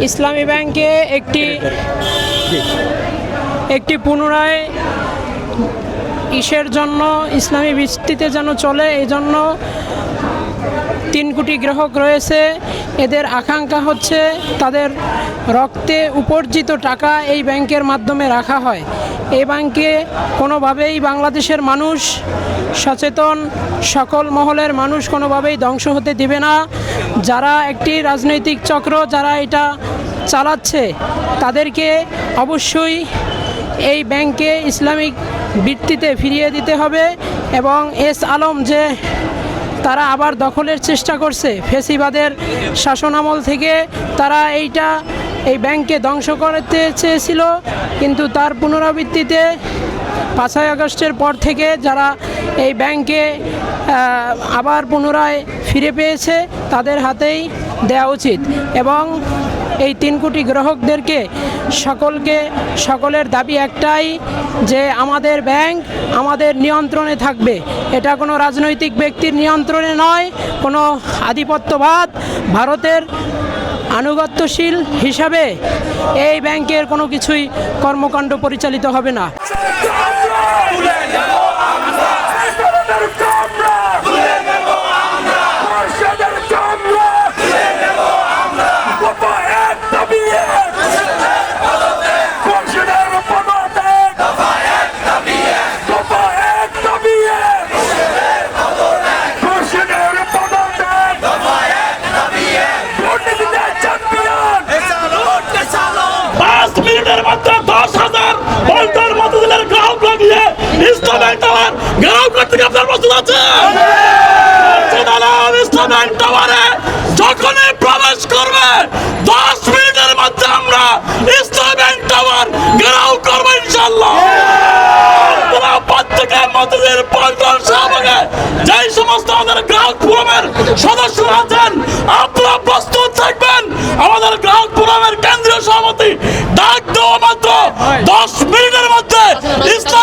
ইসলামী ব্যাংকে একটি পুনরায় ইসের জন্য ইসলামী ভিত্তিতে যেন চলে, এই জন্য 3 কোটি গ্রাহক রয়েছে। এদের আকাঙ্ক্ষা হচ্ছে তাদের রক্তে উপার্জিত টাকা এই ব্যাংকের মাধ্যমে রাখা হয়। এই ব্যাংকে কোনোভাবেই বাংলাদেশের মানুষ, সচেতন সকল মহলের মানুষ কোনোভাবেই ধ্বংস হতে দিবে না। যারা একটি রাজনৈতিক চক্র যারা এটা চালাচ্ছে তাদেরকে অবশ্যই এই ব্যাংকে ইসলামিক ভিত্তিতে ফিরিয়ে দিতে হবে। এবং এস আলম যে তারা আবার দখলের চেষ্টা করছে, ফ্যাসিবাদের শাসনামল থেকে তারা এই ব্যাংকে ধ্বংস করতে চেয়েছিল, কিন্তু তার পুনরাবৃত্তিতে 5ই আগস্টের পর থেকে যারা এই ব্যাংকে আবার পুনরায় ফিরে পেয়েছে তাদের হাতেই দেওয়া উচিত। এবং এই 3 কোটি গ্রাহকদেরকে সকলের দাবি একটাই যে আমাদের ব্যাংক আমাদের নিয়ন্ত্রণে থাকবে। এটা কোনো রাজনৈতিক ব্যক্তির নিয়ন্ত্রণে নয়, কোনো আধিপত্যবাদ ভারতের আনুগত্যশীল হিসাবে এই ব্যাংকের কোনো কিছুই কর্মকাণ্ড পরিচালিত হবে না। যখনই প্রবেশ করবে 10 মিনিটের মধ্যে আমরা ইসলামী ব্যাংক টাওয়ার ঘেরাও করবো ইনশাআল্লাহ। প্রত্যেকের মধ্যে পল্টন শাহবাগে যেই সমস্ত আমাদের গ্রাহক ফোরামের সদস্যরা আছেন আপনারা প্রস্তুত থাকবেন। আমাদের গ্রাহক ফোরামের কেন্দ্রীয় সভাপতি ডাক দেওয়া মাত্র 10 মিনিটের মধ্যে ইসলাম